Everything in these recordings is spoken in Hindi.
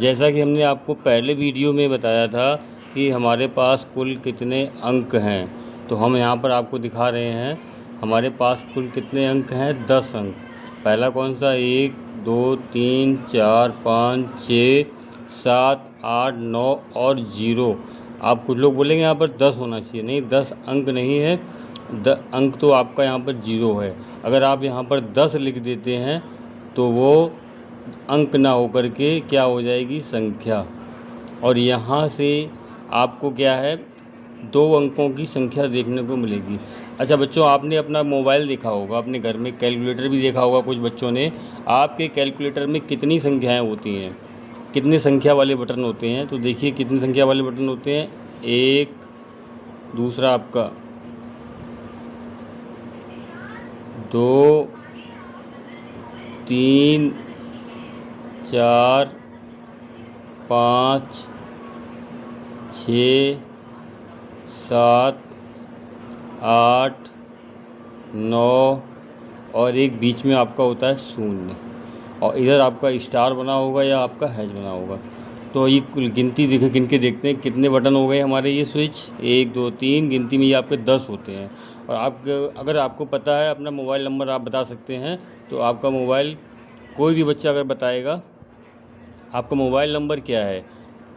जैसा कि हमने आपको पहले वीडियो में बताया था कि हमारे पास कुल कितने अंक हैं, तो हम यहाँ पर आपको दिखा रहे हैं हमारे पास कुल कितने अंक हैं। 10 अंक। पहला कौन सा? 1 2 3 4 5 6 7 8 9 और 0। आप कुछ लोग बोलेंगे यहाँ पर 10 होना चाहिए, नहीं 10 अंक नहीं है, अंक तो आपका यहाँ पर 0 है। अगर आप यहाँ पर 10 लिख देते हैं तो वो अंक ना होकर के क्या हो जाएगी? संख्या। और यहाँ से आपको क्या है? 2 अंकों की संख्या देखने को मिलेगी। अच्छा बच्चों, आपने अपना मोबाइल देखा होगा, अपने घर में कैलकुलेटर भी देखा होगा कुछ बच्चों ने। आपके कैलकुलेटर में कितनी संख्याएं होती हैं, कितने संख्या वाले बटन होते हैं? तो देखिए कितनी संख्या वाले बटन होते हैं। 1, दूसरा आपका 2 3 4 5 6 7 8 9 और एक बीच में आपका होता है 0 और इधर आपका स्टार बना होगा या आपका हैश बना होगा। तो ये कुल गिनती देखें, गिन के देखते हैं कितने बटन हो गए हमारे ये स्विच। 1 2 3, गिनती में ये आपके 10 होते हैं। और अगर आपको पता है अपना मोबाइल नंबर आप बता सकते हैं, तो आपका मोबाइल कोई भी बच्चा अगर बताएगा आपका मोबाइल नंबर क्या है,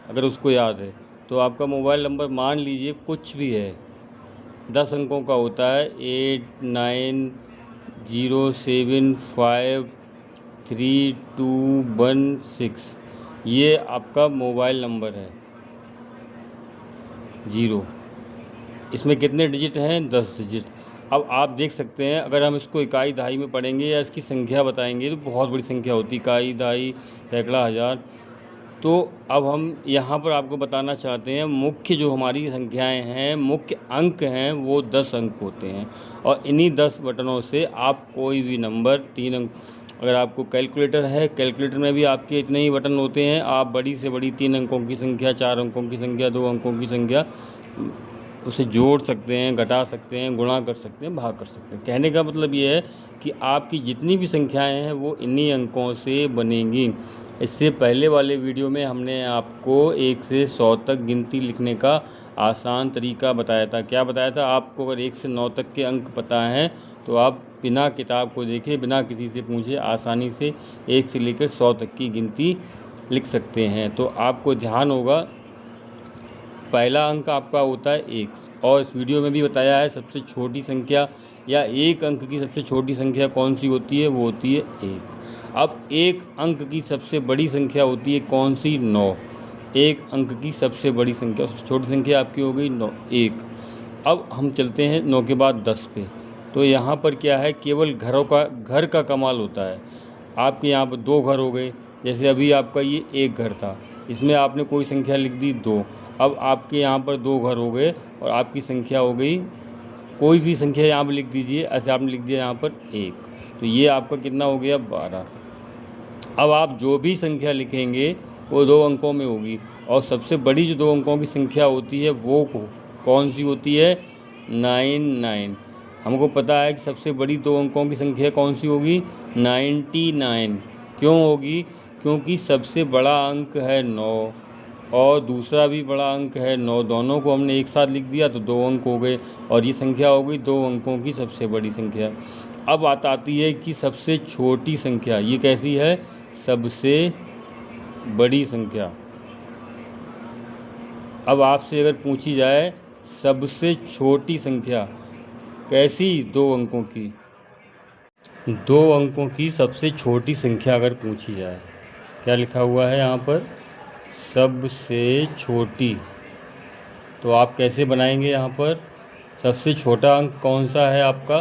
अगर उसको याद है, तो आपका मोबाइल नंबर मान लीजिए कुछ भी है, 10 अंकों का होता है। 8 9 0 7 5 3 2 1 6, ये आपका मोबाइल नंबर है 0। इसमें कितने डिजिट हैं? 10 डिजिट। अब आप देख सकते हैं अगर हम इसको इकाई दहाई में पढ़ेंगे या इसकी संख्या बताएंगे तो बहुत बड़ी संख्या होती है, इकाई दहाई सैकड़ा हज़ार। तो अब हम यहाँ पर आपको बताना चाहते हैं मुख्य जो हमारी संख्याएं हैं, मुख्य अंक हैं, वो 10 अंक होते हैं। और इन्हीं 10 बटनों से आप कोई भी नंबर 3 अंक, अगर आपको कैलकुलेटर है, कैलकुलेटर में भी आपके इतने ही बटन होते हैं, आप बड़ी से बड़ी 3 अंकों की संख्या, 4 अंकों की संख्या, 2 अंकों की संख्या उसे जोड़ सकते हैं, घटा सकते हैं, गुणा कर सकते हैं, भाग कर सकते हैं। कहने का मतलब ये है कि आपकी जितनी भी संख्याएं हैं वो इन्हीं अंकों से बनेंगी। इससे पहले वाले वीडियो में हमने आपको 1 से 100 तक गिनती लिखने का आसान तरीका बताया था। क्या बताया था? आपको अगर 1 से 9 तक के अंक पता हैं तो आप बिना किताब को देखे, बिना किसी से पूछे आसानी से 1 से लेकर 100 तक की गिनती लिख सकते हैं। तो आपको ध्यान होगा, पहला अंक आपका होता है 1। और इस वीडियो में भी बताया है सबसे छोटी संख्या या 1 अंक की सबसे छोटी संख्या कौन सी होती है? वो होती है 1। अब 1 अंक की सबसे बड़ी संख्या होती है कौन सी? 9। 1 अंक की सबसे बड़ी संख्या, सबसे छोटी संख्या आपकी हो गई 9, 1। अब हम चलते हैं 9 के बाद 10 पे। तो यहाँ पर क्या है? केवल घर का कमाल होता है। आपके यहाँ पर 2 घर हो गए, जैसे अभी आपका ये 1 घर था, इसमें आपने कोई संख्या लिख दी 2। अब आपके यहाँ पर 2 घर हो गए और आपकी संख्या हो गई, कोई भी संख्या यहाँ पर लिख दीजिए, ऐसे आपने लिख दिया यहाँ पर 1, तो ये आपका कितना हो गया? 12। अब आप जो भी संख्या लिखेंगे वो 2 अंकों में होगी। और सबसे बड़ी जो 2 अंकों की संख्या होती है वो कौन सी होती है? 99। हमको पता है कि सबसे बड़ी 2 अंकों की संख्या कौन सी होगी? 99। क्यों होगी? क्योंकि सबसे बड़ा अंक है 9 और दूसरा भी बड़ा अंक है 9, दोनों को हमने एक साथ लिख दिया तो 2 अंक हो गए और ये संख्या हो गई 2 अंकों की सबसे बड़ी संख्या। अब बात आती है कि सबसे छोटी संख्या, ये कैसी है? सबसे बड़ी संख्या। अब आपसे अगर पूछी जाए सबसे छोटी संख्या कैसी? 2 अंकों की, 2 अंकों की सबसे छोटी संख्या अगर पूछी जाए, क्या लिखा हुआ है यहाँ पर? सबसे छोटी। तो आप कैसे बनाएंगे? यहाँ पर सबसे छोटा अंक कौन सा है आपका?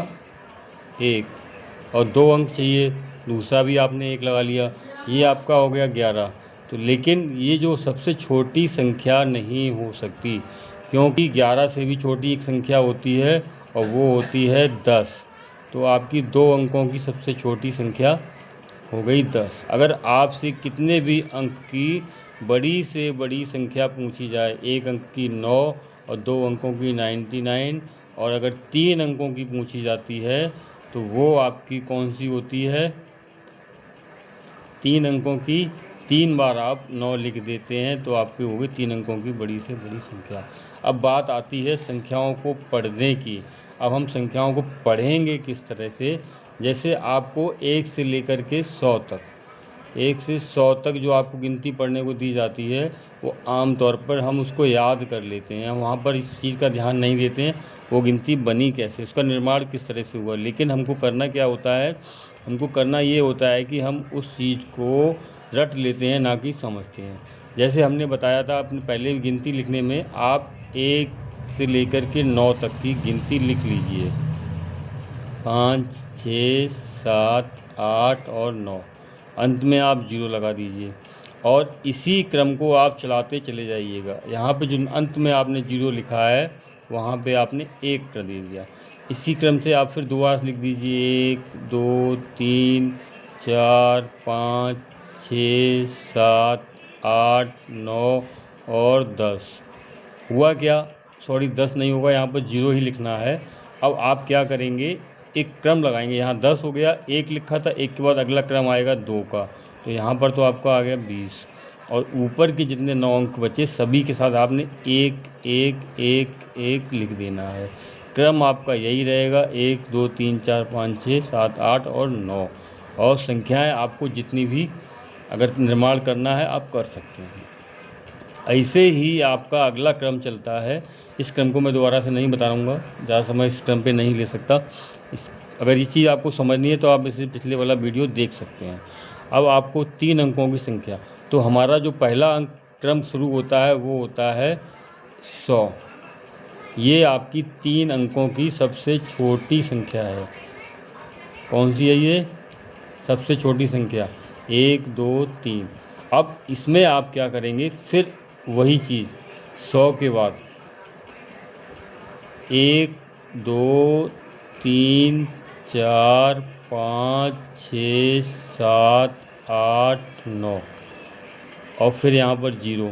1 और 2 अंक चाहिए, दूसरा भी आपने 1 लगा लिया, ये आपका हो गया 11। तो लेकिन ये जो सबसे छोटी संख्या नहीं हो सकती, क्योंकि 11 से भी छोटी एक संख्या होती है और वो होती है 10। तो आपकी 2 अंकों की सबसे छोटी संख्या हो गई 10। अगर आपसे कितने भी अंक की बड़ी से बड़ी संख्या पूछी जाए, 1 अंक की 9 और 2 अंकों की 99, और अगर 3 अंकों की पूछी जाती है तो वो आपकी कौन सी होती है? 3 अंकों की 3 बार आप 9 लिख देते हैं तो आपकी होगी 3 अंकों की बड़ी से बड़ी संख्या। अब बात आती है संख्याओं को पढ़ने की। अब हम संख्याओं को पढ़ेंगे किस तरह से, जैसे आपको 1 से लेकर के 100 तक, 1 से 100 तक जो आपको गिनती पढ़ने को दी जाती है वो आम तौर पर हम उसको याद कर लेते हैं, वहाँ पर इस चीज़ का ध्यान नहीं देते हैं वो गिनती बनी कैसे, उसका निर्माण किस तरह से हुआ। लेकिन हमको करना क्या होता है, हमको करना ये होता है कि हम उस चीज़ को रट लेते हैं, ना कि समझते हैं। जैसे हमने बताया था अपने पहले गिनती लिखने में, आप 1 से लेकर के 9 तक की गिनती लिख लीजिए, 5, 6, 7, 8 और 9, अंत में आप 0 लगा दीजिए और इसी क्रम को आप चलाते चले जाइएगा। यहाँ पे जो अंत में आपने 0 लिखा है वहाँ पे आपने 1 कर दे दिया। इसी क्रम से आप फिर दोबारा लिख दीजिए 1, 2, 3, 4, 5, 6, 7, 8, 9 और 10। हुआ क्या, सॉरी 10 नहीं होगा, यहाँ पर 0 ही लिखना है। अब आप क्या करेंगे, एक क्रम लगाएंगे। यहाँ 10 हो गया, 1 लिखा था, 1 के बाद अगला क्रम आएगा 2 का, तो यहाँ पर तो आपका आ गया 20 और ऊपर के जितने 9 अंक बचे सभी के साथ आपने 1 1 1 1 लिख देना है। क्रम आपका यही रहेगा 1 2 3 4 5 6 7 8 और 9, और संख्याएं आपको जितनी भी अगर निर्माण करना है आप कर सकते हैं। ऐसे ही आपका अगला क्रम चलता है। इस क्रम को मैं दोबारा से नहीं बताऊंगा, ज़्यादा समय इस क्रम पे नहीं ले सकता। अगर ये चीज़ आपको समझनी है तो आप इसे पिछले वाला वीडियो देख सकते हैं। अब आपको 3 अंकों की संख्या, तो हमारा जो पहला अंक क्रम शुरू होता है वो होता है 100। ये आपकी 3 अंकों की सबसे छोटी संख्या है। कौन सी है ये सबसे छोटी संख्या, 1 2 3। अब इसमें आप क्या करेंगे, फिर वही चीज़ 100 के बाद 1 2 3 4 5 6 7 8 9 और फिर यहाँ पर 0।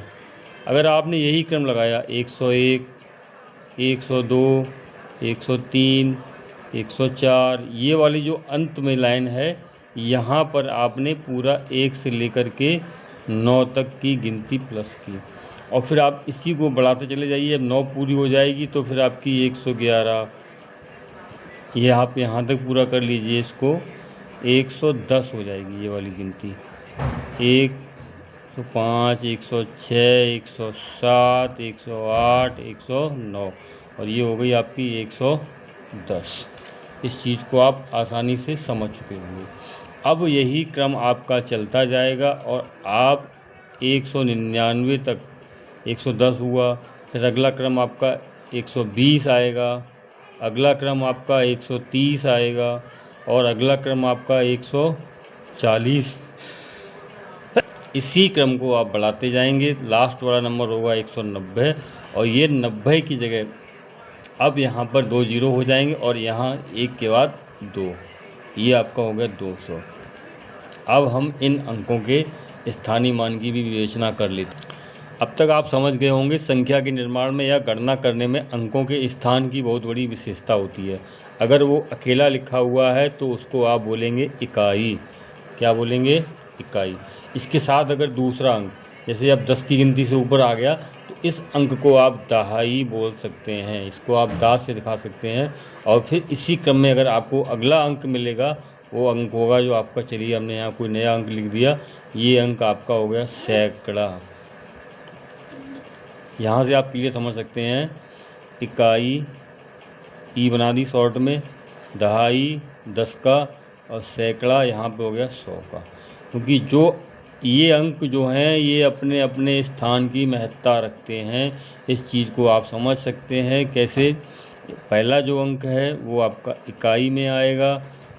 अगर आपने यही क्रम लगाया 101 102 103 104, ये वाली जो अंत में लाइन है यहाँ पर आपने पूरा 1 से लेकर के 9 तक की गिनती प्लस की और फिर आप इसी को बढ़ाते चले जाइए। अब 9 पूरी हो जाएगी तो फिर आपकी 111, ये आप यहाँ तक पूरा कर लीजिए, इसको 110 हो जाएगी ये वाली गिनती। 105 106 107 108 109 और ये हो गई आपकी 110। इस चीज़ को आप आसानी से समझ चुके होंगे। अब यही क्रम आपका चलता जाएगा और आप 199 तक, 110 हुआ, फिर अगला क्रम आपका 120 आएगा, अगला क्रम आपका 130 आएगा और अगला क्रम आपका 140। इसी क्रम को आप बढ़ाते जाएंगे, लास्ट वाला नंबर होगा 190 और ये 90 की जगह अब यहाँ पर 2 0 हो जाएंगे और यहाँ 1 के बाद 2, ये आपका हो गया 200। अब हम इन अंकों के स्थानीय मान की भी विवेचना कर लेते हैं। अब तक आप समझ गए होंगे संख्या के निर्माण में या गणना करने में अंकों के स्थान की बहुत बड़ी विशेषता होती है। अगर वो अकेला लिखा हुआ है तो उसको आप बोलेंगे इकाई। क्या बोलेंगे, इकाई। इसके साथ अगर दूसरा अंक, जैसे अब 10 की गिनती से ऊपर आ गया तो इस अंक को आप दहाई बोल सकते हैं, इसको आप दाँत से दिखा सकते हैं। और फिर इसी क्रम में अगर आपको अगला अंक मिलेगा वो अंक होगा जो आपका, चलिए हमने यहाँ कोई नया अंक लिख दिया, ये अंक आपका हो गया सैकड़ा। यहाँ से आप क्लियर समझ सकते हैं, इकाई ई बना दी शॉर्ट में, दहाई 10 का और सैकड़ा यहाँ पे हो गया 100 का। क्योंकि जो ये अंक जो हैं ये अपने अपने स्थान की महत्ता रखते हैं। इस चीज़ को आप समझ सकते हैं कैसे। पहला जो अंक है वो आपका इकाई में आएगा,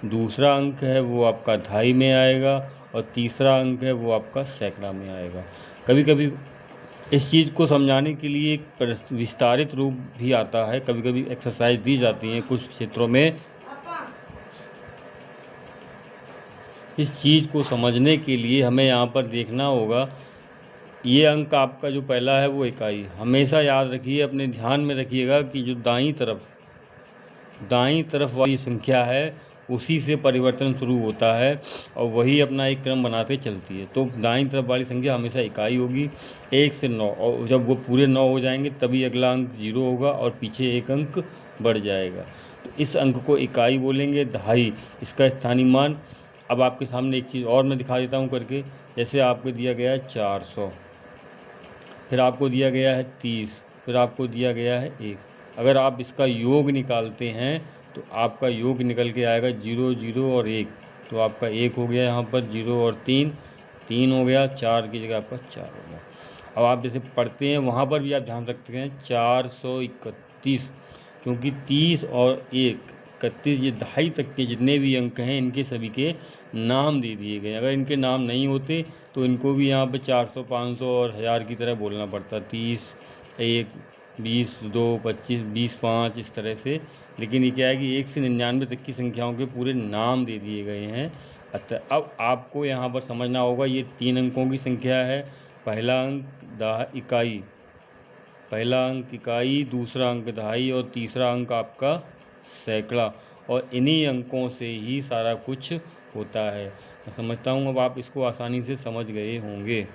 दूसरा अंक है वो आपका दहाई में आएगा और तीसरा अंक है वो आपका सैकड़ा में आएगा। कभी कभी इस चीज़ को समझाने के लिए एक विस्तारित रूप भी आता है, कभी कभी एक्सरसाइज दी जाती हैं कुछ क्षेत्रों में। इस चीज़ को समझने के लिए हमें यहाँ पर देखना होगा, ये अंक आपका जो पहला है वो इकाई। हमेशा याद रखिए, अपने ध्यान में रखिएगा कि जो दाईं तरफ वाली संख्या है उसी से परिवर्तन शुरू होता है और वही अपना एक क्रम बनाते चलती है। तो दाईं तरफ वाली संख्या हमेशा इकाई होगी 1 से 9, और जब वो पूरे 9 हो जाएंगे तभी अगला अंक 0 होगा और पीछे एक अंक बढ़ जाएगा। तो इस अंक को इकाई बोलेंगे, दहाई इसका स्थानीय मान। अब आपके सामने एक चीज़ और मैं दिखा देता हूँ करके। जैसे आपको दिया गया है 400, फिर आपको दिया गया है 30, फिर आपको दिया गया है 1। अगर आप इसका योग निकालते हैं तो आपका योग निकल के आएगा 0 0 और 1। तो आपका 1 हो गया यहाँ पर, 0 और 3 हो गया, 4 की जगह आपका 4 हो गया। अब आप जैसे पढ़ते हैं वहाँ पर भी आप ध्यान रखते हैं 431, क्योंकि 30 और 31 ये दहाई तक के जितने भी अंक हैं इनके सभी के नाम दे दिए गए। अगर इनके नाम नहीं होते तो इनको भी यहाँ पे 400, 500 और 1000 की तरह बोलना पड़ता, 30, 1, 20, 2, 25, 20, 5 इस तरह से। लेकिन ये क्या है कि 1 से 99 तक की संख्याओं के पूरे नाम दे दिए गए हैं। अतः अब आपको यहाँ पर समझना होगा ये 3 अंकों की संख्या है। पहला अंक इकाई, पहला अंक इकाई, दूसरा अंक दहाई और तीसरा अंक आपका सैकड़ा, और इन्हीं अंकों से ही सारा कुछ होता है। मैं समझता हूँ अब आप इसको आसानी से समझ गए होंगे।